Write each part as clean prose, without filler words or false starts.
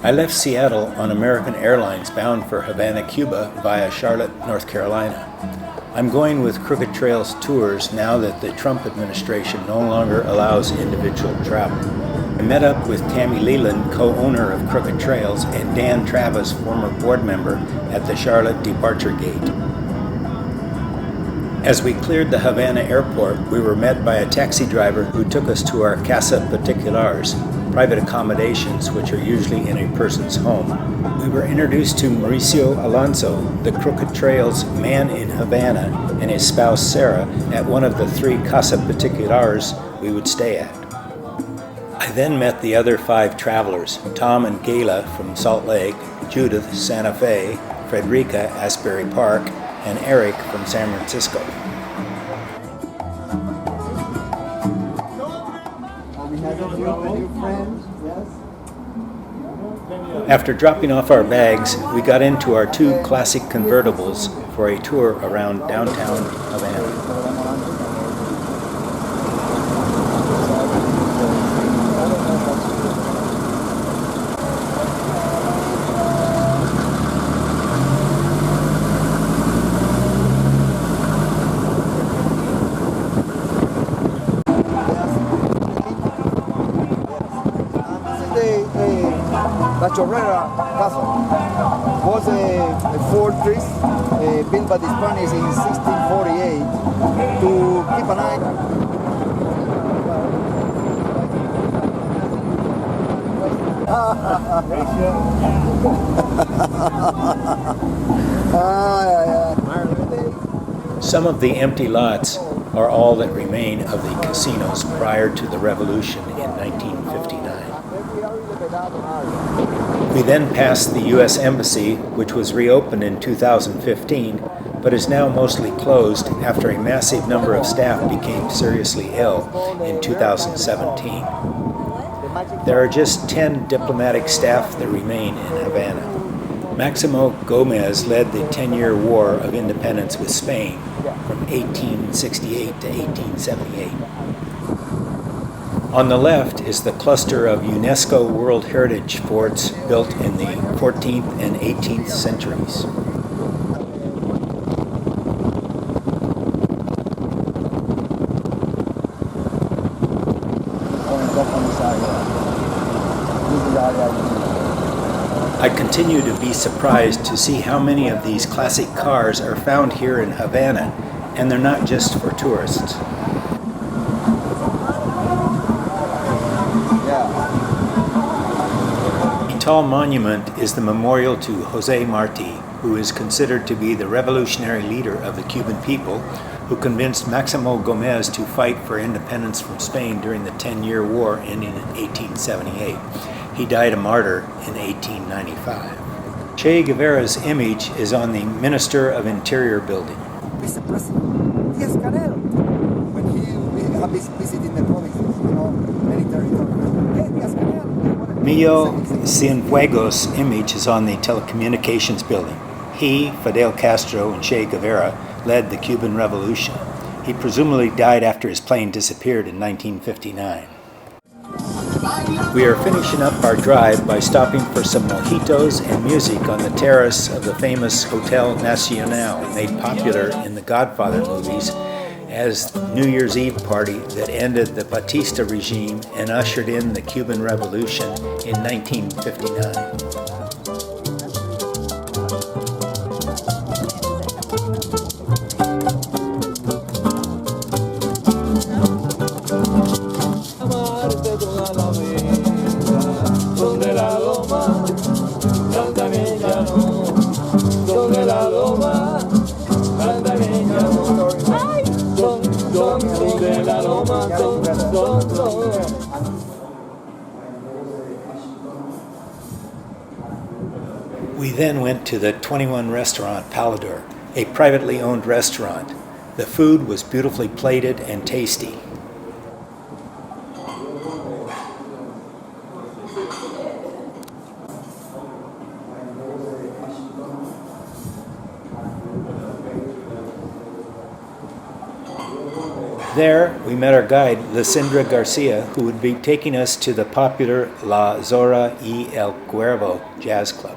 I left Seattle on American Airlines bound for Havana, Cuba via Charlotte, North Carolina. I'm going with Crooked Trails Tours now that the Trump administration no longer allows individual travel. I met up with Tammy Leland, co-owner of Crooked Trails, and Dan Travis, former board member, at the Charlotte departure gate. As we cleared the Havana airport, we were met by a taxi driver who took us to our Casa Particulars, private accommodations which are usually in a person's home. We were introduced to Mauricio Alonso, the Crooked Trails man in Havana, and his spouse Sarah at one of the 3 Casa Particulars we would stay at. I then met the other 5 travelers, Tom and Gayla from Salt Lake, Judith, Santa Fe, Frederica, Asbury Park, and Eric from San Francisco. After dropping off our bags, we got into our 2 classic convertibles for a tour around downtown Havana. La Chorrera Castle was a fortress built by the Spanish in 1648 to keep an eye. Some of the empty lots are all that remain of the casinos prior to the Revolution in 1959. We then passed the U.S. Embassy, which was reopened in 2015, but is now mostly closed after a massive number of staff became seriously ill in 2017. There are just 10 diplomatic staff that remain in Havana. Maximo Gomez led the 10-year War of Independence with Spain from 1868 to 1878. On the left is the cluster of UNESCO World Heritage forts built in the 14th and 18th centuries. I continue to be surprised to see how many of these classic cars are found here in Havana, and they're not just for tourists. A tall monument is the memorial to Jose Marti, who is considered to be the revolutionary leader of the Cuban people, who convinced Maximo Gomez to fight for independence from Spain during the 10-year war ending in 1878. He died a martyr in 1895. Che Guevara's image is on the Minister of Interior building. Vice President Diaz-Canel, when he visited the provinces, many territories. Hey, Diaz-Canel. Mio Cienfuegos' image is on the telecommunications building. He, Fidel Castro, and Che Guevara led the Cuban Revolution. He presumably died after his plane disappeared in 1959. We are finishing up our drive by stopping for some mojitos and music on the terrace of the famous Hotel Nacional, made popular in the Godfather movies as the New Year's Eve party that ended the Batista regime and ushered in the Cuban Revolution in 1959. We then went to the 21 restaurant Paladar, a privately owned restaurant. The food was beautifully plated and tasty. There, we met our guide, Lysindra Garcia, who would be taking us to the popular La Zorra y El Cuervo jazz club.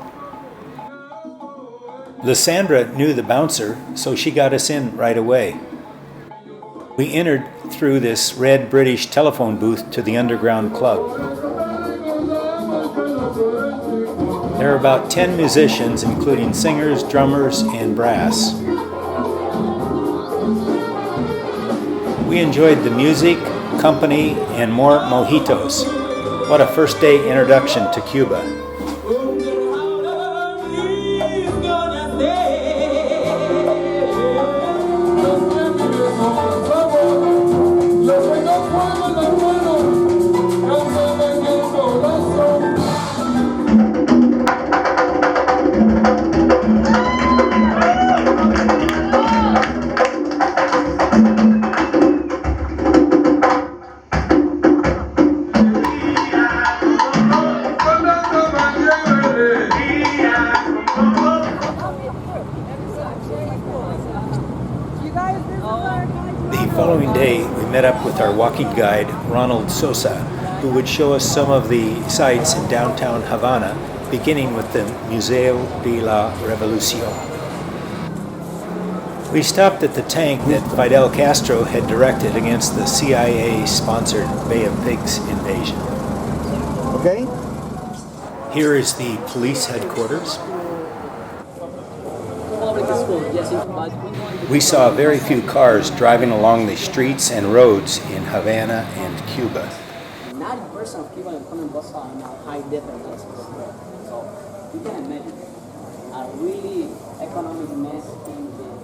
Lysandra knew the bouncer, so she got us in right away. We entered through this red British telephone booth to the underground club. There are about 10 musicians, including singers, drummers, and brass. We enjoyed the music, company, and more mojitos. What a first day introduction to Cuba. The following day, we met up with our walking guide, Ronald Sosa, who would show us some of the sights in downtown Havana, beginning with the Museo de la Revolucion. We stopped at the tank that Fidel Castro had directed against the CIA-sponsored Bay of Pigs invasion. Okay? Here is the police headquarters. We saw very few cars driving along the streets and roads in Havana and Cuba. 90% of Cuban economists are now high debt indexes. So you can imagine a really economic mess in here.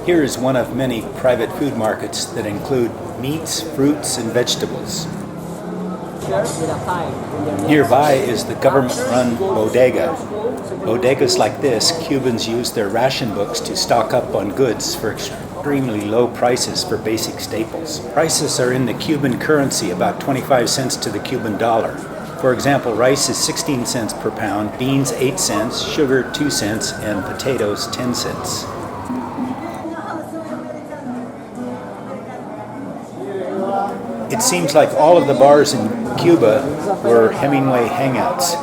Here is one of many private food markets that include meats, fruits, and vegetables. Nearby is the government-run bodega. Bodegas like this, Cubans use their ration books to stock up on goods for extremely low prices for basic staples. Prices are in the Cuban currency, about 25 cents to the Cuban dollar. For example, rice is 16 cents per pound, beans 8 cents, sugar 2 cents, and potatoes 10 cents. It seems like all of the bars in Cuba were Hemingway hangouts.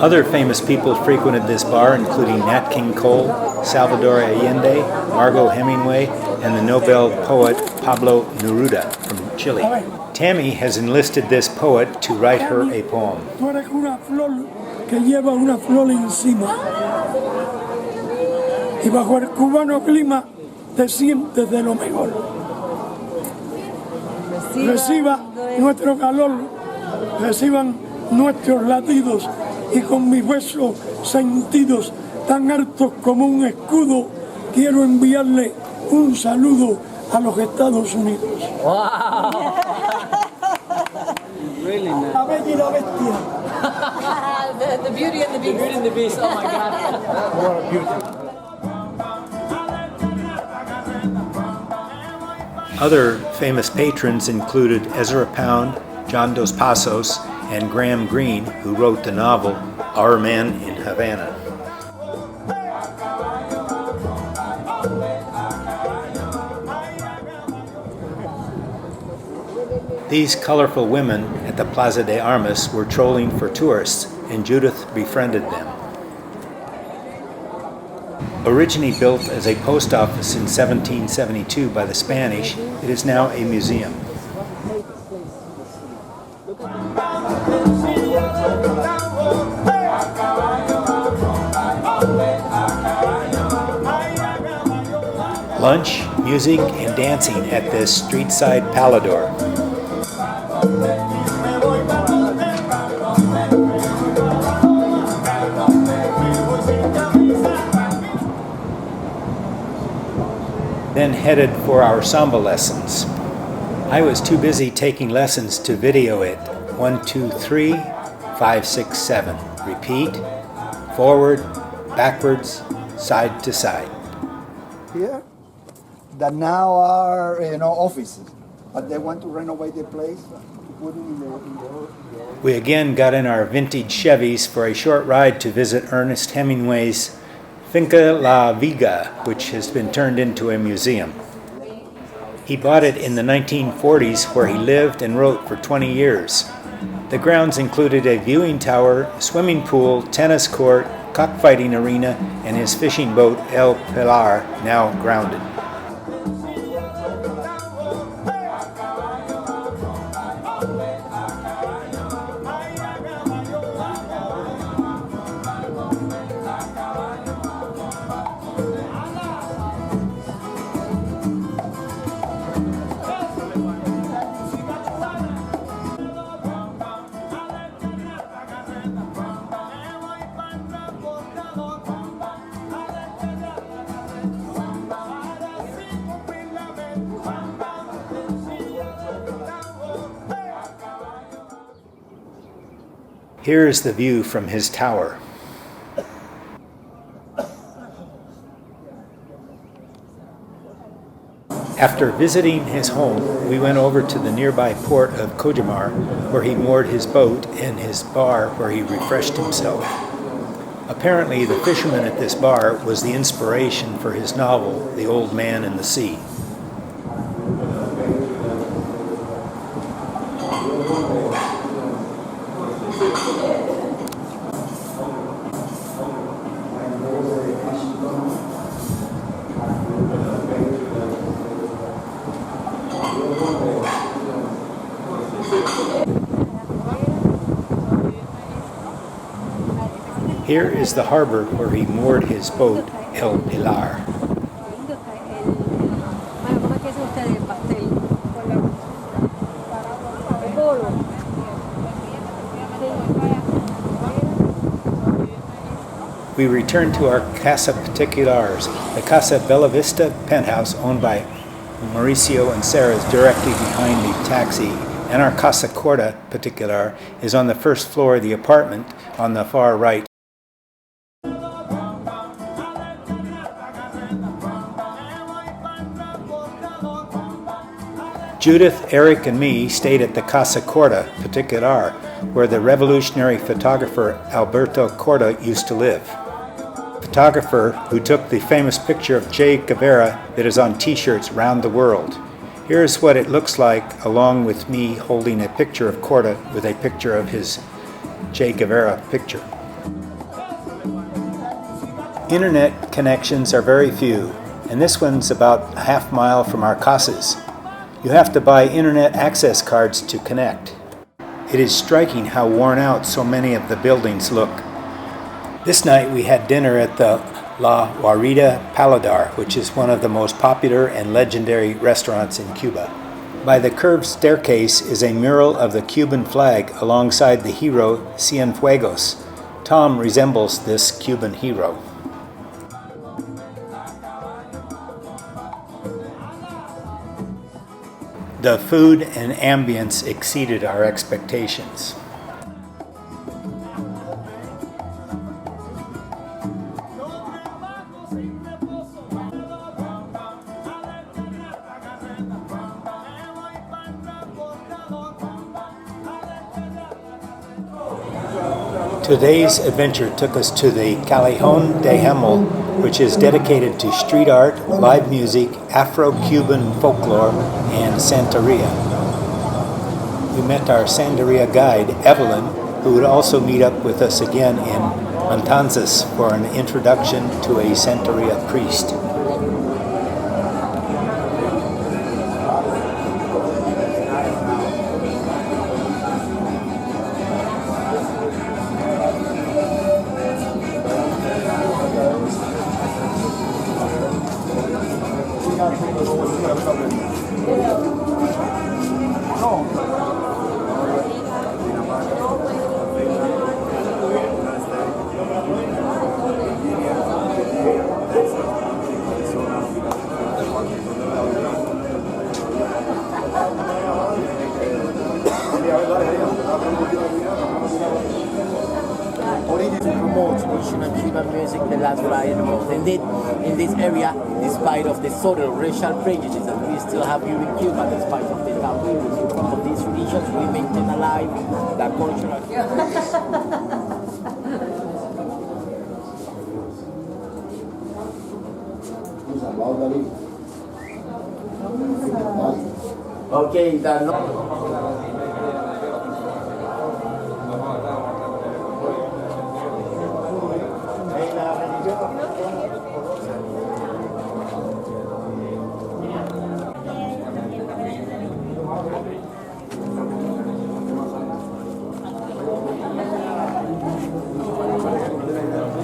Other famous people frequented this bar, including Nat King Cole, Salvador Allende, Margot Hemingway, and the Nobel poet Pablo Neruda from Chile. Tammy has enlisted this poet to write her a poem. Tú eres una flor que lleva una flor encima. Y bajo el cubano clima te sientes de lo mejor. Reciba nuestro calor, reciban nuestros latidos y con mis besos sentidos tan altos como un escudo quiero enviarle un saludo a los Estados Unidos. Wow! Really nice. La bella y la bestia. the Beauty and the Beast. The Beauty and the Beast. Oh my God. What a beauty. Other famous patrons included Ezra Pound, John Dos Passos, and Graham Greene, who wrote the novel Our Man in Havana. These colorful women at the Plaza de Armas were trolling for tourists, and Judith befriended them. Originally built as a post office in 1772 by the Spanish, it is now a museum. Lunch, music, and dancing at this street-side Paladar. Then headed for our Samba lessons. I was too busy taking lessons to video it. 1, 2, 3, 5, 6, 7. Repeat, forward, backwards, side to side. Here, that now are offices, but they want to renovate the place. We again got in our vintage Chevys for a short ride to visit Ernest Hemingway's Finca La Viga, which has been turned into a museum. He bought it in the 1940s, where he lived and wrote for 20 years. The grounds included a viewing tower, swimming pool, tennis court, cockfighting arena, and his fishing boat El Pilar, now grounded. Here is the view from his tower. After visiting his home, we went over to the nearby port of Cojimar, where he moored his boat, and his bar where he refreshed himself. Apparently, the fisherman at this bar was the inspiration for his novel, The Old Man and the Sea. Here is the harbor where he moored his boat, El Pilar. We returned to our Casa Particulars, the Casa Bella Vista penthouse owned by Mauricio and Sarah is directly behind the taxi, and our Casa Corta Particular is on the first floor of the apartment on the far right. Judith, Eric, and me stayed at the Casa Corta Particular, where the revolutionary photographer Alberto Corta used to live. Photographer who took the famous picture of Che Guevara that is on t-shirts round the world. Here's what it looks like, along with me holding a picture of Corta with a picture of his Che Guevara picture. Internet connections are very few, and this one's about a half mile from our casas. You have to buy internet access cards to connect. It is striking how worn out so many of the buildings look. This night we had dinner at the La Guarida Paladar, which is one of the most popular and legendary restaurants in Cuba. By the curved staircase is a mural of the Cuban flag alongside the hero Cienfuegos. Tom resembles this Cuban hero. The food and ambience exceeded our expectations. Today's adventure took us to the Callejón de Hemel, which is dedicated to street art, live music, Afro-Cuban folklore, and Santeria. We met our Santeria guide, Evelyn, who would also meet up with us again in Matanzas for an introduction to a Santeria priest. Music, that's what I know. Indeed, in this area, despite of the sort of racial prejudice that we still have here in Cuba, despite of the taboo of the these traditions, we maintain alive the cultural. Okay,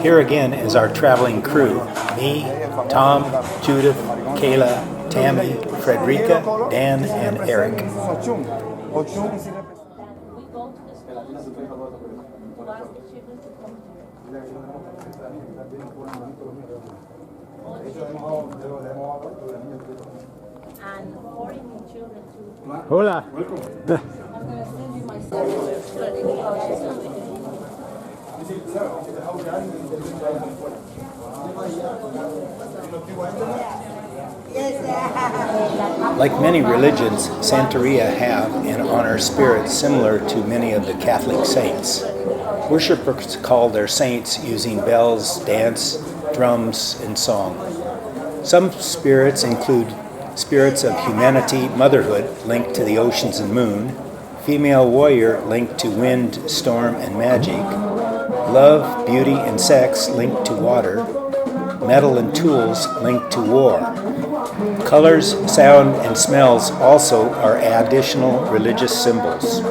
Here again is our traveling crew. Me, Tom, Judith, Kayla, Tammy, Frederica, Dan, and Eric. And foreign children too. Hola. I'm going to send you my cellular. Like many religions, Santeria have and honor spirits similar to many of the Catholic saints. Worshippers call their saints using bells, dance, drums, and song. Some spirits include spirits of humanity, motherhood, linked to the oceans and moon, female warrior, linked to wind, storm, and magic, love, beauty, and sex, linked to water, metal and tools, linked to war. Colors, sound, and smells also are additional religious symbols.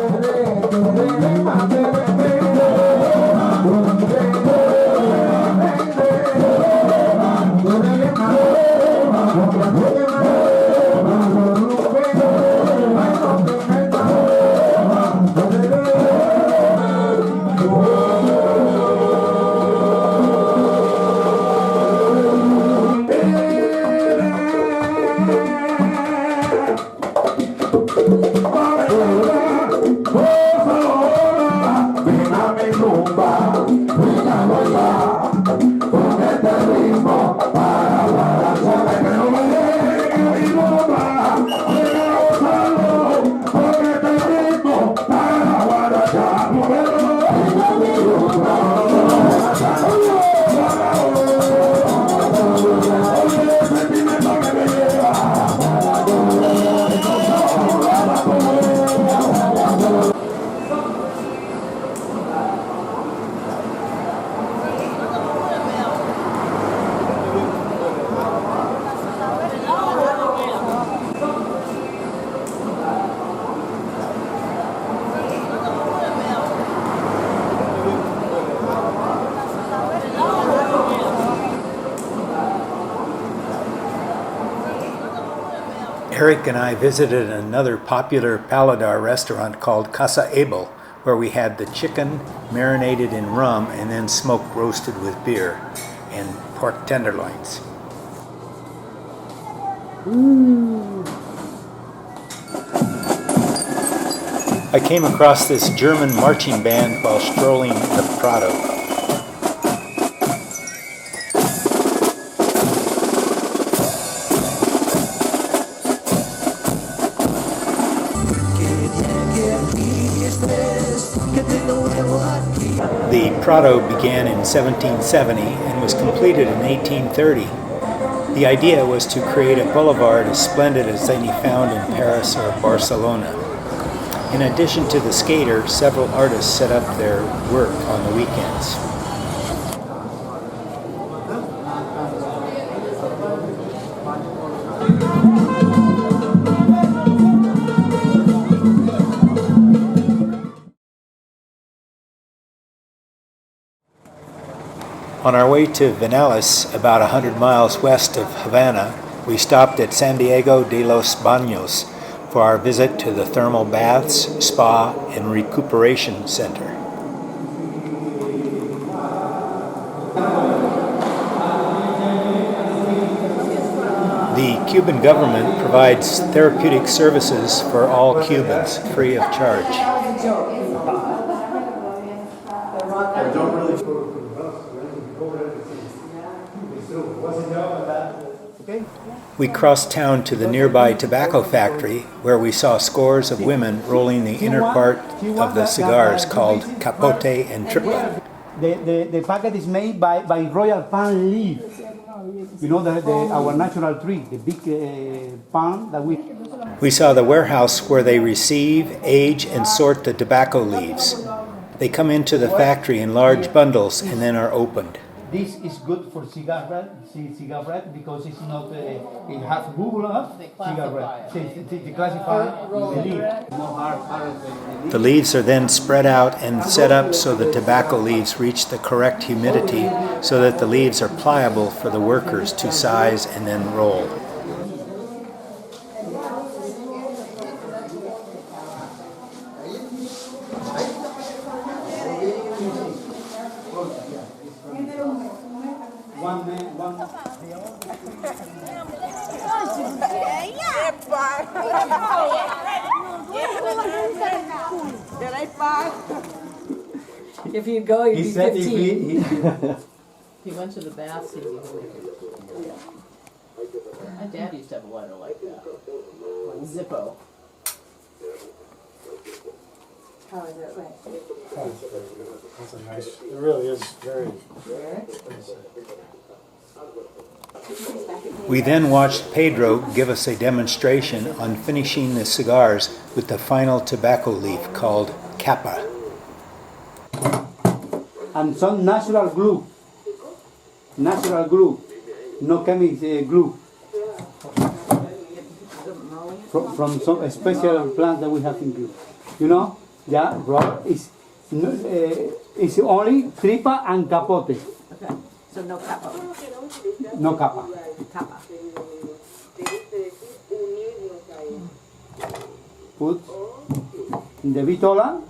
Eric and I visited another popular Paladar restaurant called Casa Abel, where we had the chicken marinated in rum and then smoke roasted with beer and pork tenderloins. I came across this German marching band while strolling the Prado. The Prado began in 1770 and was completed in 1830. The idea was to create a boulevard as splendid as any found in Paris or Barcelona. In addition to the skater, several artists set up their work on the weekends. On our way to Vinales, about 100 miles west of Havana, we stopped at San Diego de los Baños for our visit to the thermal baths, spa, and recuperation center. The Cuban government provides therapeutic services for all Cubans, free of charge. okay? We crossed town to the nearby tobacco factory, where we saw scores of women rolling the inner part of the cigars called capote and tripa. The packet is made by royal palm leaf. You know, our natural tree, the big palm that we... We saw the warehouse where they receive, age, and sort the tobacco leaves. They come into the factory in large bundles and then are opened. This is good for cigarette because it's not, it has bubble cigarette. They classify the leaf. The leaves are then spread out and set up so the tobacco leaves reach the correct humidity so that the leaves are pliable for the workers to size and then roll. If you go, you'd be 15. He went to the bath, he'd be holding. My dad used to have a letter like that. On Zippo. How is it? That's a nice, it really is very. We then watched Pedro give us a demonstration on finishing the cigars with the final tobacco leaf called capa. And some natural glue, no chemical glue, from some special plant that we have in glue. You know, yeah, rubber is only tripa and capote. Okay, so no capo. No capa. Capa. Put in the vitola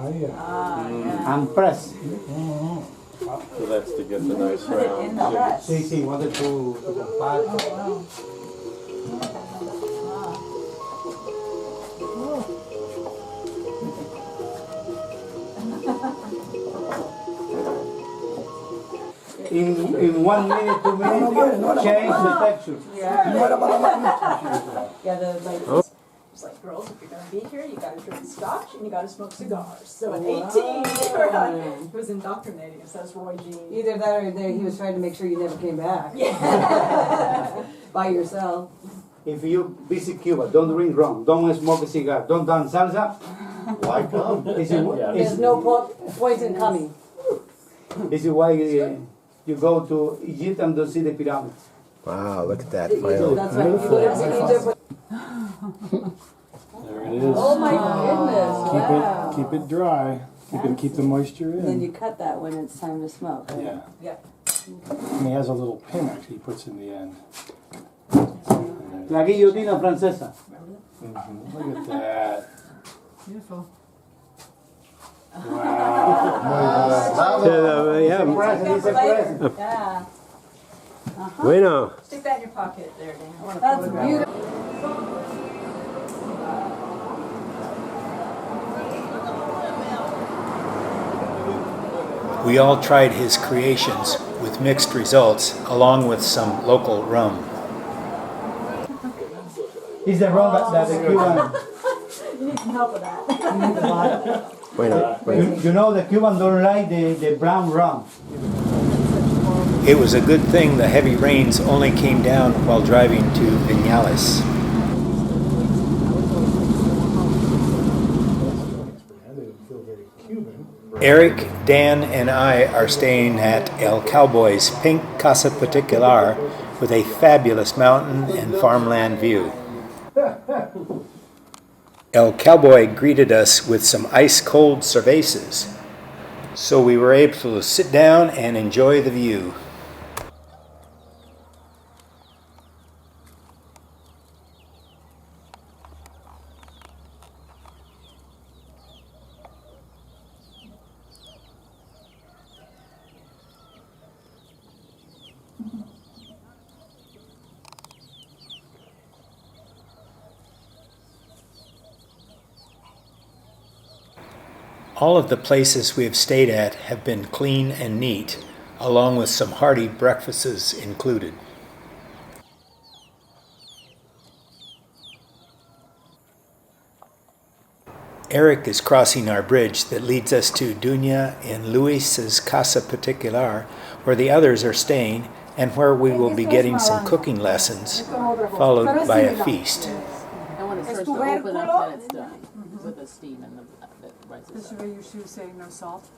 and press. So that's to get the nice round. Sí, wanted to compact. In 1 minute, 2 minutes, change the texture. Yeah, it's like, girls, if you're gonna be here, you gotta drink scotch and you gotta smoke cigars. So at 18, he was indoctrinating us. That's Roy Jean. Either that or he was trying to make sure you never came back. By yourself. If you visit Cuba, don't drink rum, don't smoke a cigar, don't dance salsa. Why come? There's no point in coming. This is why you go to Egypt and don't see the pyramids. Wow, look at that That's final. right. You go to Egypt. There it is. Oh my goodness! Keep it dry. Keep the moisture in. Then you cut that when it's time to smoke. Right? Yeah. Yeah. And he has a little pin actually he puts in the end. La guillotina francesa. Look at that. Beautiful. Wow. It's a present. Yeah. Bueno. Stick that in your pocket there, Dan. I want to That's photograph. beautiful. We all tried his creations with mixed results, along with some local rum. It's the rum that the Cuban. You need some help with that. Bueno. You know the Cuban don't like the brown rum. It was a good thing the heavy rains only came down while driving to Vinales. Eric, Dan, and I are staying at El Cowboy's pink Casa Particular with a fabulous mountain and farmland view. El Cowboy greeted us with some ice-cold cervezas, so we were able to sit down and enjoy the view. All of the places we have stayed at have been clean and neat, along with some hearty breakfasts included. Eric is crossing our bridge that leads us to Duña and Luis's Casa Particular, where the others are staying and where we will be getting some cooking lessons, followed by a feast. And when it starts to open up, then it's done with the steam and the rice. This is where you should say no salt.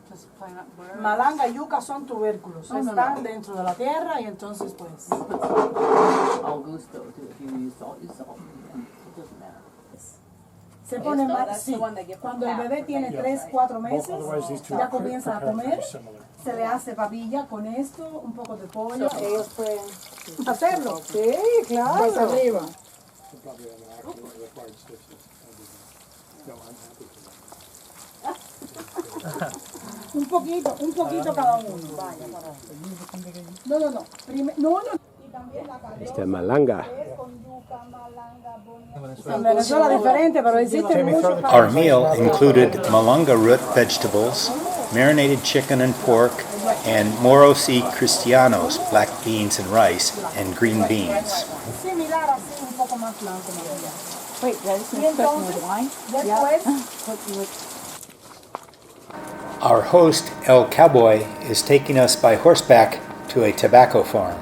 Just plain up where. Malanga y yuca son tubérculos. Están dentro de la tierra y entonces pues. Al gusto too. If you use salt, use salt. It doesn't matter. Se pone más, sí. Cuando el bebé tiene 3, 4 meses, ya comienza a comer, se le hace babilla con esto, un poco de pollo. Ellos pueden hacerlo. Sí, claro. Pues arriba. Un poquito cada uno. Vaya, para no. Esta malanga. En Venezuela diferente, pero existe mucho. Our meal included malanga root vegetables, marinated chicken and pork, and moros y cristianos, black beans and rice, and green beans. Similar así, un poco más blanco. Wait, that's cooking with wine? Después, Our host, El Cowboy, is taking us by horseback to a tobacco farm.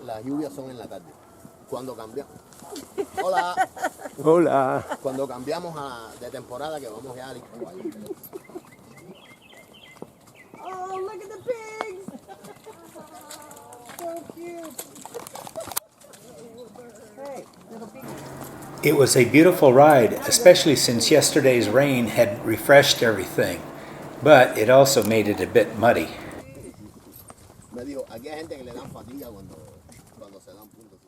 Las lluvias son en la tarde. Cuando cambiamos. Hola. Hola. Cuando cambiamos de temporada que vamos ya a oh, look at the pigs! So cute. Hey, little pig. It was a beautiful ride, especially since yesterday's rain had refreshed everything, but it also made it a bit muddy. Me dijo, aquí hay gente que le dan fatiga cuando se dan puntos.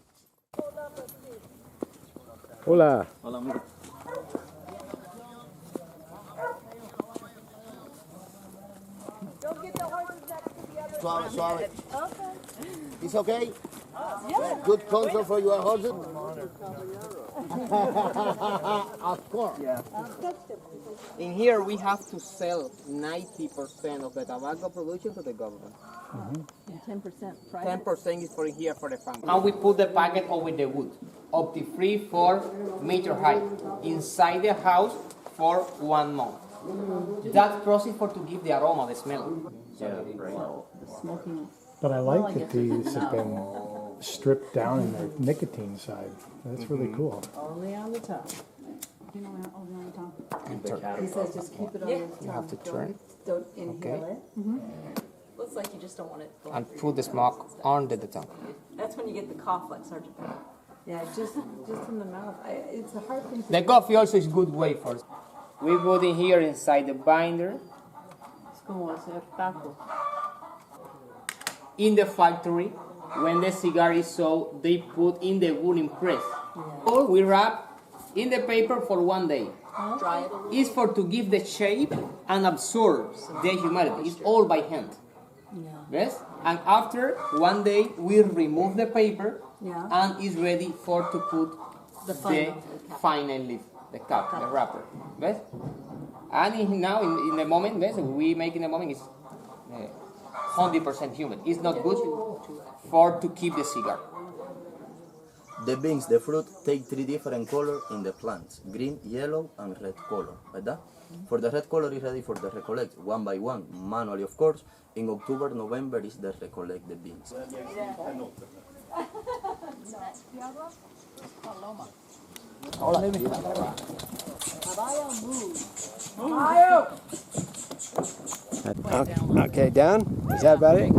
Hola. Hola, amigo. Suave, suave. It's okay? Good control for your horses? Of course. Yeah. In here, we have to sell 90% of the tobacco production to the government. And 10% private. 10% is for here for the family. And we put the packet over the wood, up to 3-4 meter high, inside the house for 1 month. That process for to give the aroma, the smell. Yeah, right. Smoking. But I like that these have been stripped down in their nicotine side. That's really cool. Only on the top. You know, only on the top. He says just keep it on your tongue. You have to turn. Don't inhale it. Looks like you just don't want it. And put the smoke under the tongue. That's when you get the cough like Sergeant Pepper. Yeah, just in the mouth. It's a hard thing to The coffee also is good way for it. We put it here inside the binder. Es como hacer taco. In the factory, when the cigar is sold, they put in the wooden press. Or we wrap in the paper for 1 day. Dry it a little. It's for to give the shape and absorb the humidity. It's all by hand. Yes? And after 1 day, we remove the paper and it's ready for to put the final leaf, the cap, the wrapper. Yes? And now in the moment, yes, we make in the moment is 100% humid. It's not good for to keep the cigar. The beans, the fruit, take 3 different colors in the plants: green, yellow, and red color. ¿Verdad? For the red color is ready for the recollect, 1 by 1, manually of course. In October, November is the recollect the beans. Okay, down? Is that about it?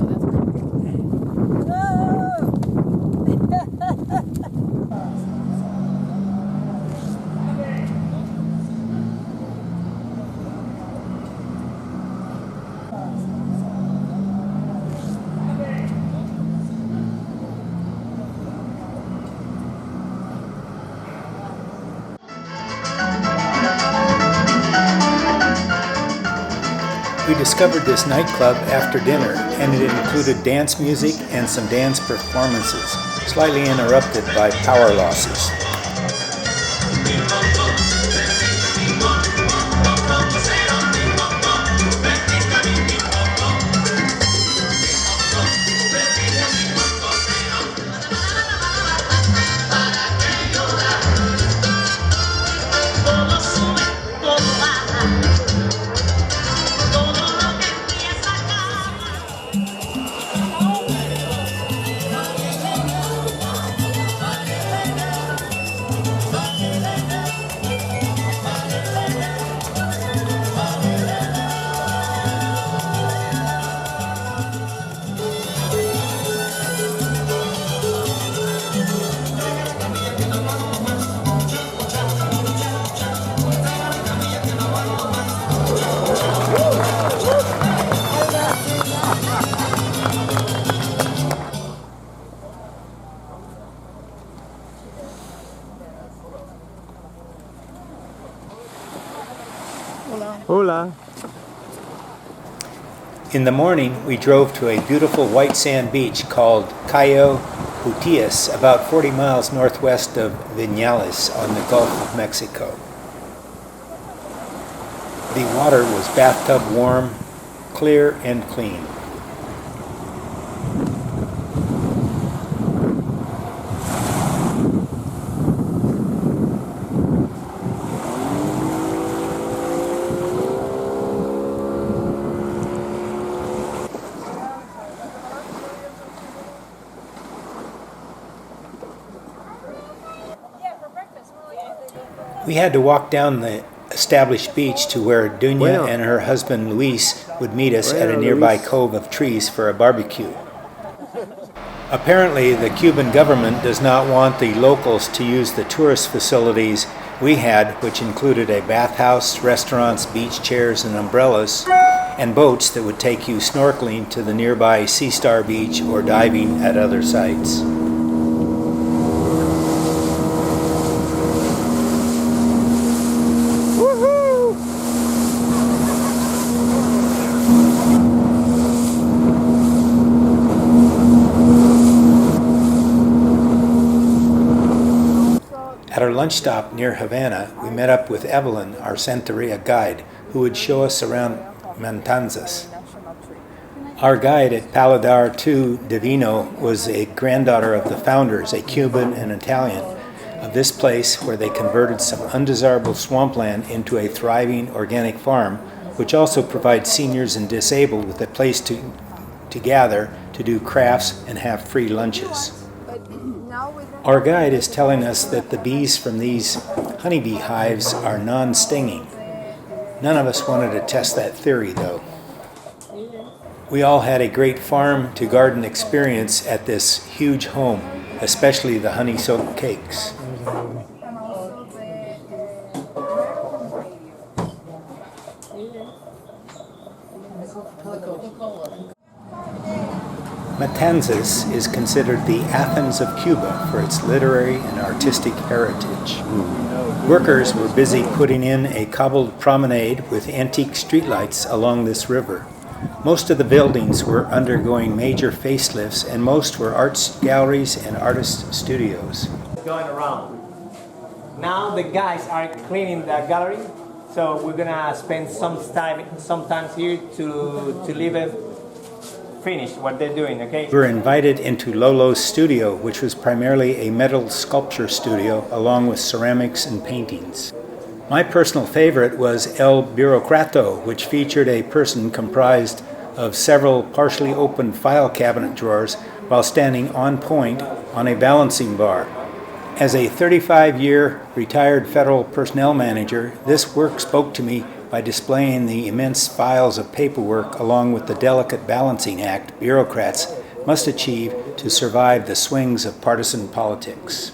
We discovered this nightclub after dinner, and it included dance music and some dance performances, slightly interrupted by power losses. Hola. In the morning, we drove to a beautiful white sand beach called Cayo Utias, about 40 miles northwest of Viñales on the Gulf of Mexico. The water was bathtub warm, clear and clean. We had to walk down the established beach to where Dunya and her husband Luis would meet us at a nearby cove of trees for a barbecue. Apparently, the Cuban government does not want the locals to use the tourist facilities we had, which included a bathhouse, restaurants, beach chairs, and umbrellas, and boats that would take you snorkeling to the nearby Sea Star Beach or diving at other sites. At our lunch stop near Havana, we met up with Evelyn, our Santeria guide, who would show us around Matanzas. Our guide at Paladar II Divino was a granddaughter of the founders, a Cuban and Italian, of this place where they converted some undesirable swampland into a thriving organic farm, which also provides seniors and disabled with a place to gather, to do crafts, and have free lunches. Our guide is telling us that the bees from these honeybee hives are non-stinging. None of us wanted to test that theory, though. We all had a great farm-to-garden experience at this huge home, especially the honey-soaked cakes. Matanzas is considered the Athens of Cuba for its literary and artistic heritage. Workers were busy putting in a cobbled promenade with antique streetlights along this river. Most of the buildings were undergoing major facelifts, and most were art galleries and artist studios. Going around. Now the guys are cleaning the gallery, so we're gonna spend some time here to leave it finish what they're doing, okay? We were invited into Lolo's studio, which was primarily a metal sculpture studio, along with ceramics and paintings. My personal favorite was El Bureaucrato, which featured a person comprised of several partially opened file cabinet drawers while standing on point on a balancing bar. As a 35-year retired federal personnel manager, this work spoke to me by displaying the immense files of paperwork along with the delicate balancing act bureaucrats must achieve to survive the swings of partisan politics.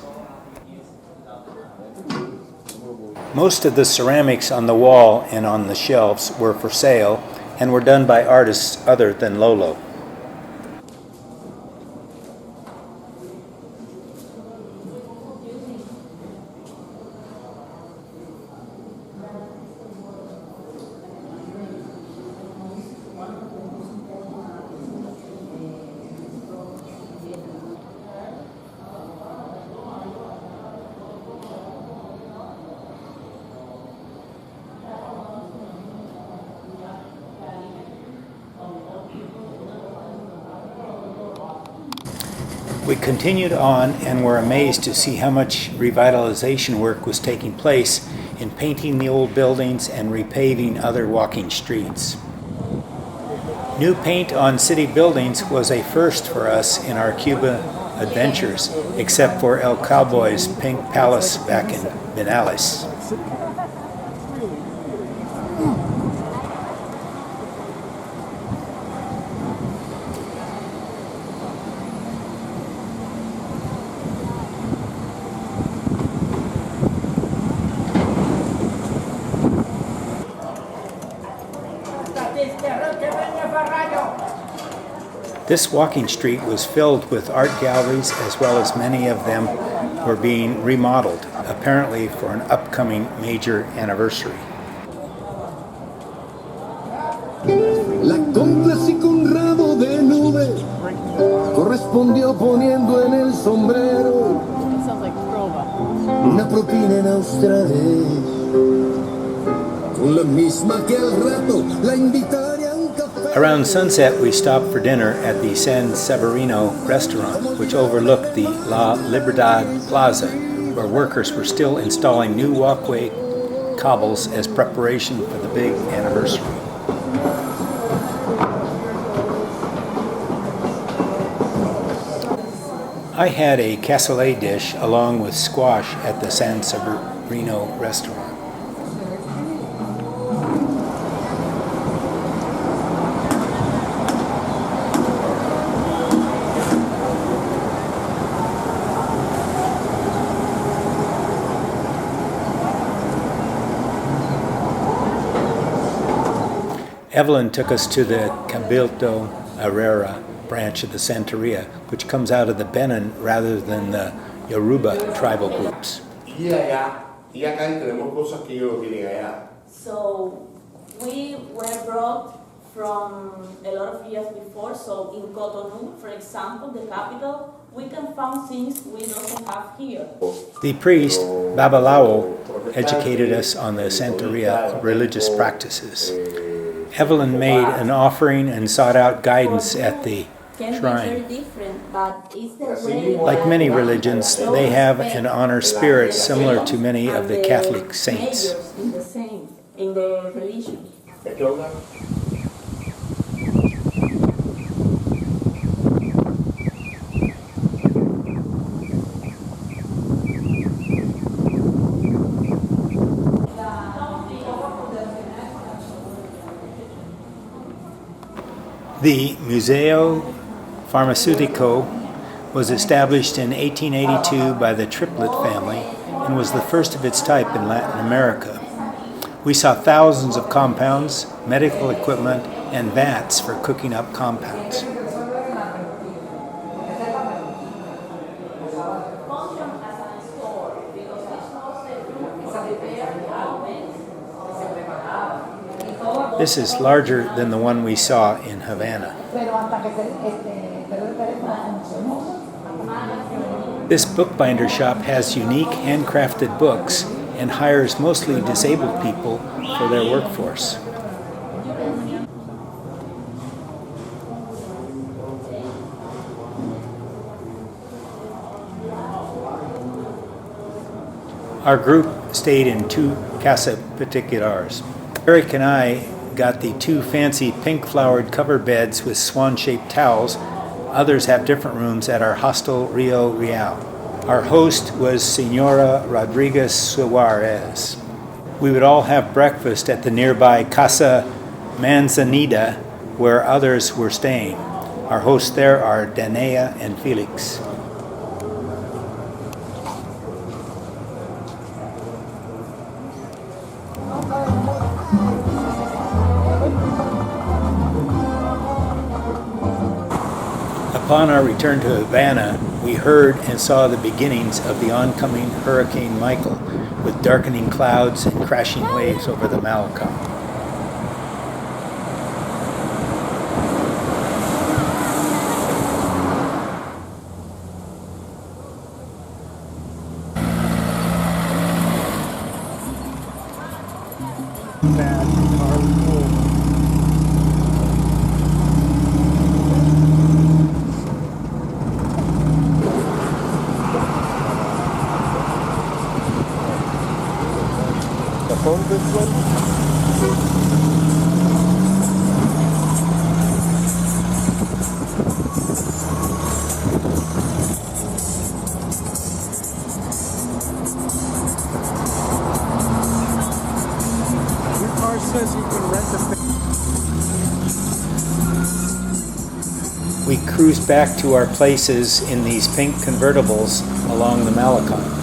Most of the ceramics on the wall and on the shelves were for sale and were done by artists other than Lolo. We continued on and were amazed to see how much revitalization work was taking place in painting the old buildings and repaving other walking streets. New paint on city buildings was a first for us in our Cuba Adventures, except for El Cowboy's Pink Palace back in Viñales. This walking street was filled with art galleries, as well as many of them were being remodeled, apparently for an upcoming major anniversary. La complací con ramo de nube, correspondió poniendo en el sombrero una propina en australes, con la misma que al rato la invitaría a un café. Around sunset, we stopped for dinner at the San Severino restaurant, which overlooked the La Libertad Plaza, where workers were still installing new walkway cobbles as preparation for the big anniversary. I had a cassoulet dish along with squash at the San Severino restaurant. Evelyn took us to the Cabildo Herrera branch of the Santeria, which comes out of the Benin rather than the Yoruba tribal groups. So we were brought from a lot of years before. So in Cotonou, for example, the capital, we can find things we don't have here. The priest, Babalao, educated us on the Santeria religious practices. Evelyn made an offering and sought out guidance at the shrine. Like many religions, they have and honor spirits similar to many of the Catholic saints. In the religion. The Museo Farmaceutico was established in 1882 by the Triplet family and was the first of its type in Latin America. We saw thousands of compounds, medical equipment, and vats for cooking up compounds. This is larger than the one we saw in Havana. This bookbinder shop has unique handcrafted books and hires mostly disabled people for their workforce. Our group stayed in two casa particulars. Eric and I got the two fancy pink-flowered cover beds with swan-shaped towels. Others have different rooms at our hostel Rio Real. Our host was Senora Rodriguez Suarez. We would all have breakfast at the nearby Casa Manzanita, where others were staying. Our hosts there are Danea and Felix. Upon our return to Havana, we heard and saw the beginnings of the oncoming Hurricane Michael, with darkening clouds and crashing waves over the Malacca. We cruised back to our places in these pink convertibles along the Malecon.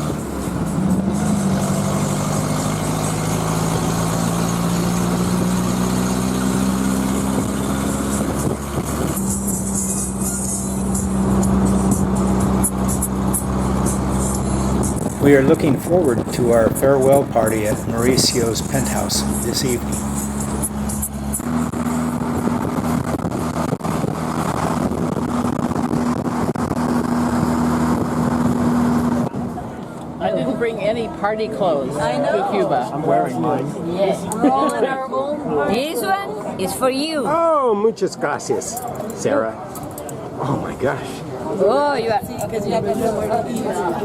We are looking forward to our farewell party at Mauricio's penthouse this evening. I didn't bring any party clothes to Cuba. I'm wearing mine. Yes. We're all in our own. This one is for you. Oh, muchas gracias, Sarah. Oh my gosh. Oh, you are.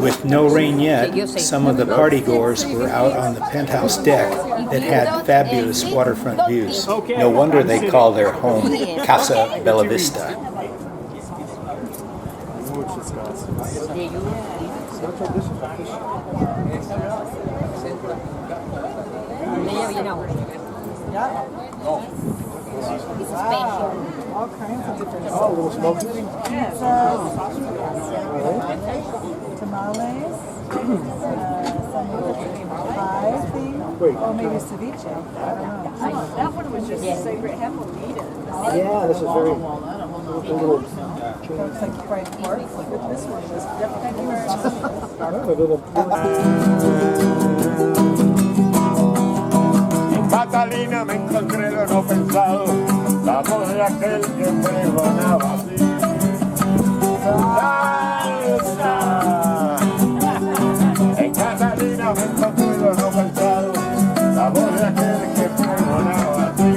With no rain yet, some of the partygoers were out on the penthouse deck that had fabulous waterfront views. No wonder they call their home Casa Bella Vista. All kinds of different Oh, a little smoky. pizzas, tamales, some pie thing, or maybe ceviche. I don't know. That one was just a sacred hamburguesa. Yeah, this is very. Looks like fried pork. This one was definitely Catalina me encontré lo no pensado, la voz de aquel que pregonaba así. ¡Salsa! En Catalina me encontré lo no pensado, la voz de aquel que pregonaba así.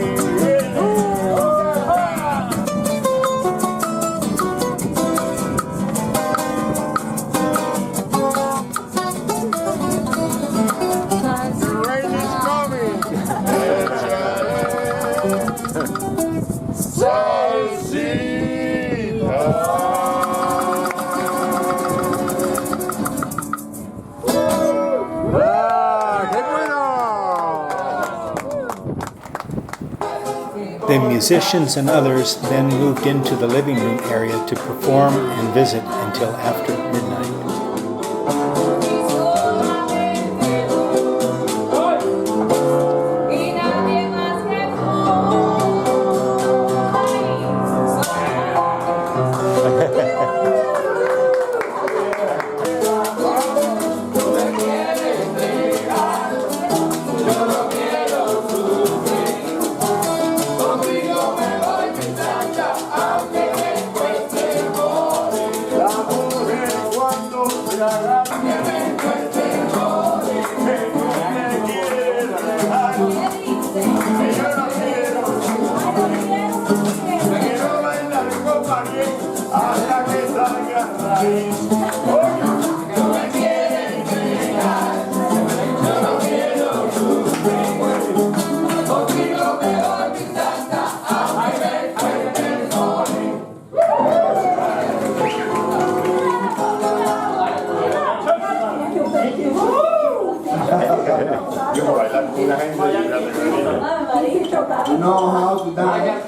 The musicians and others then moved into the living room area to perform and visit until after midnight. You know how to dance?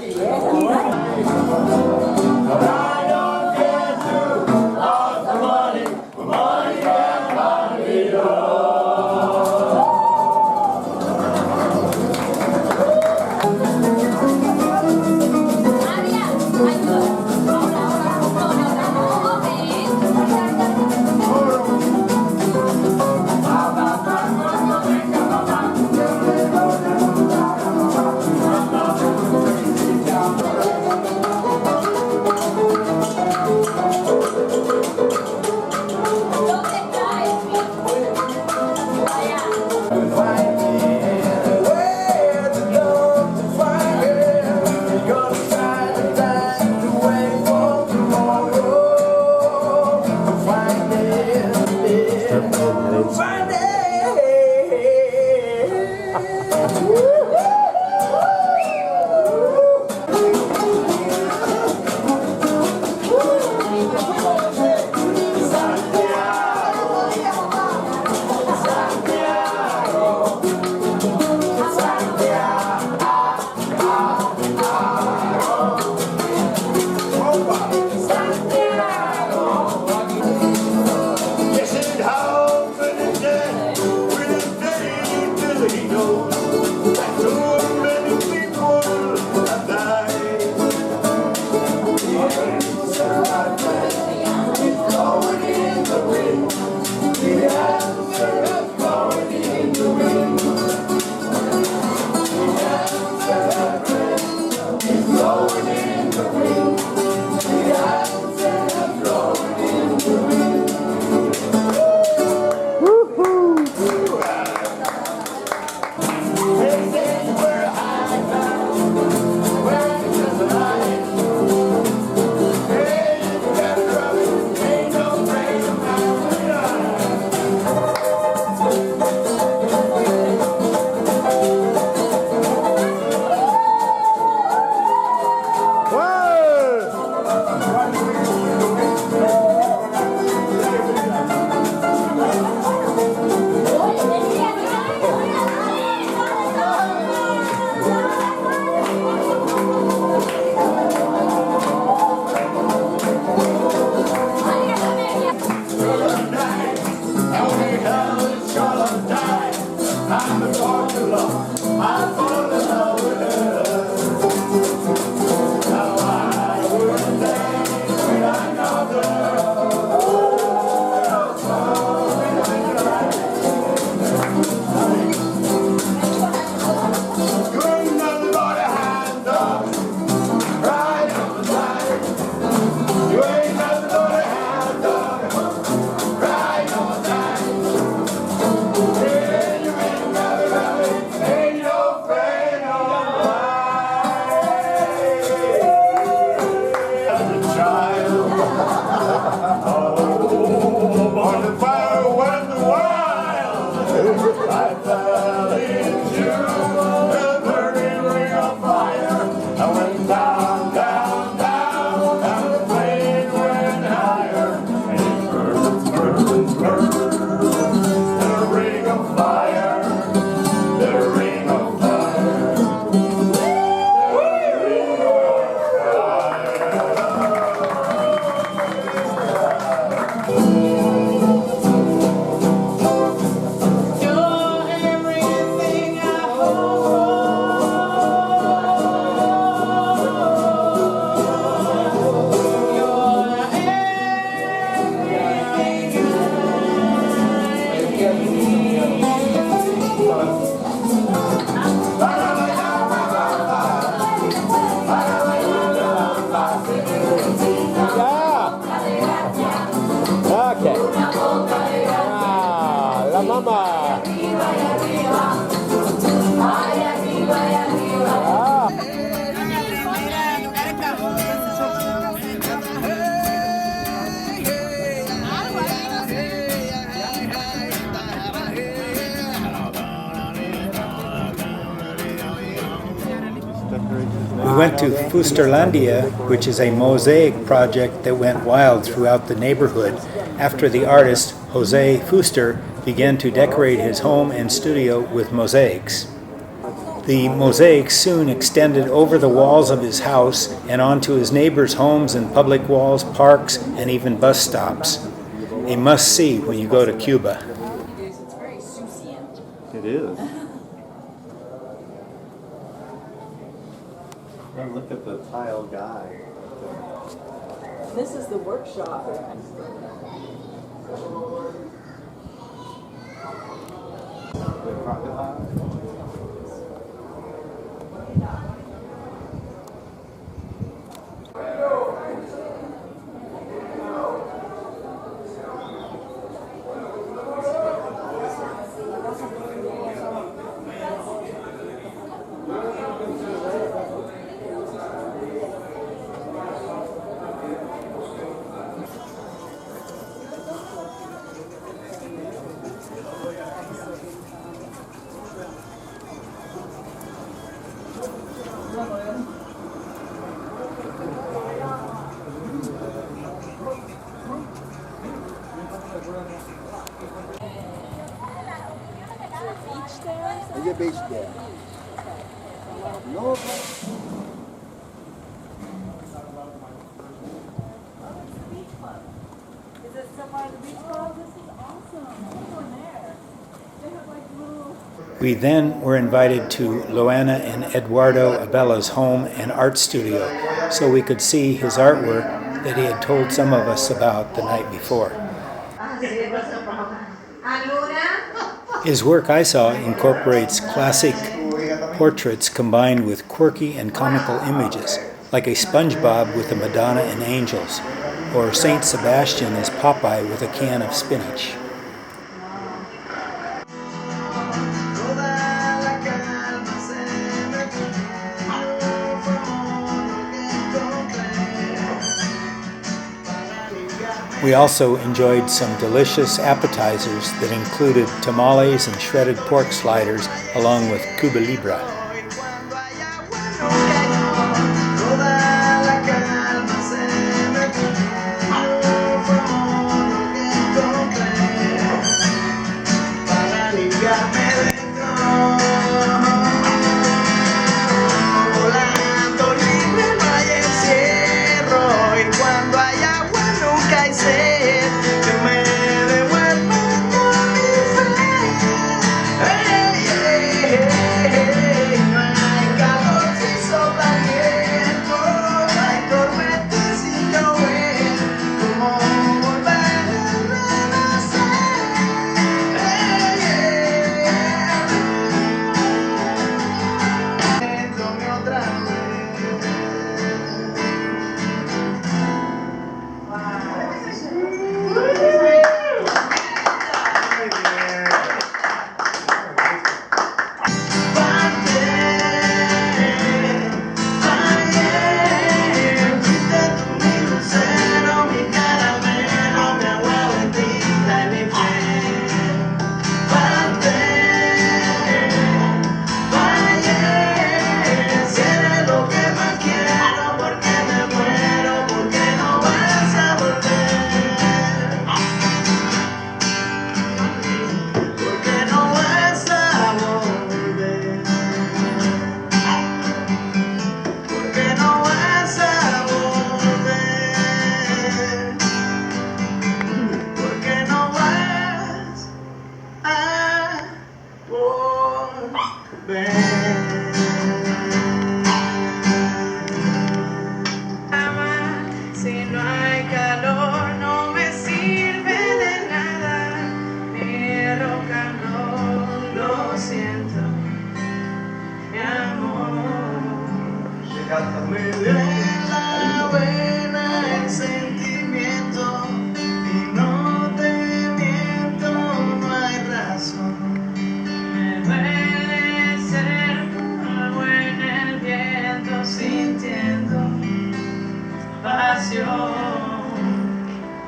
We went to Fusterlandia, which is a mosaic project that went wild throughout the neighborhood after the artist Jose Fuster began to decorate his home and studio with mosaics. The mosaics soon extended over the walls of his house and onto his neighbors' homes and public walls, parks, and even bus stops. A must-see when you go to Cuba. It's very succinct. It is. And look at the tile guy. This is the workshop. The crocodile. There's a beach there. No. Is it still by the beach club? This is awesome. What's going there? They have like little... We then were invited to Loana and Eduardo Abella's home and art studio so we could see his artwork that he had told some of us about the night before. His work, I saw, incorporates classic portraits combined with quirky and comical images, like a SpongeBob with a Madonna and angels, or Saint Sebastian as Popeye with a can of spinach. We also enjoyed some delicious appetizers that included tamales and shredded pork sliders along with Cuba Libre.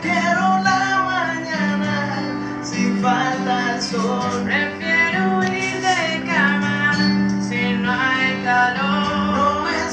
Quiero la mañana sin falta el sol. Prefiero ir de cama si no hay calor. No me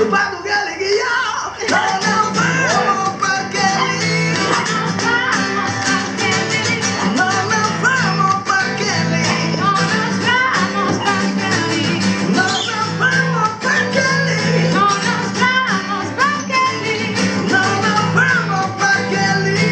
pa' tu que y yo no nos vamos pa' Kelly. No nos vamos pa' Kelly. No nos vamos pa' Kelly. No nos vamos pa' Kelly. No nos vamos pa' Kelly. No nos vamos pa' Kelly.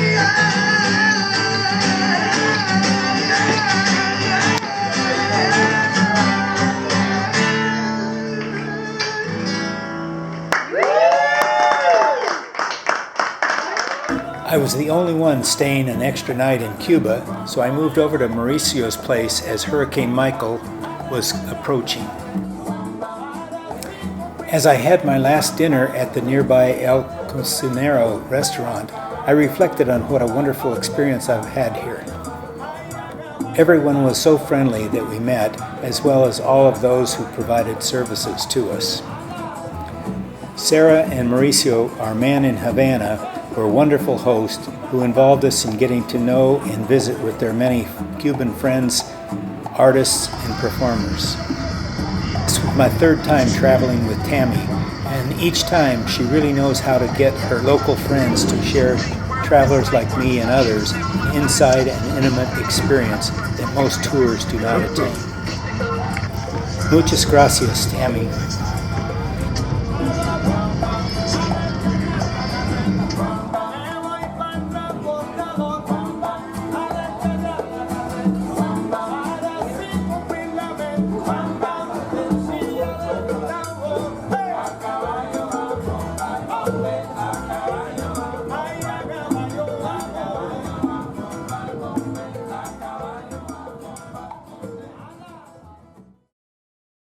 I was the only one staying an extra night in Cuba, so I moved over to Mauricio's place as Hurricane Michael was approaching. As I had my last dinner at the nearby El Cocinero restaurant, I reflected on what a wonderful experience I've had here. Everyone was so friendly that we met, as well as all of those who provided services to us. Sarah and Mauricio, our man in Havana, were wonderful hosts who involved us in getting to know and visit with their many Cuban friends, artists, and performers. This was my third time traveling with Tammy, and each time she really knows how to get her local friends to share travelers like me and others an inside and intimate experience that most tours do not attain. Muchas gracias, Tammy.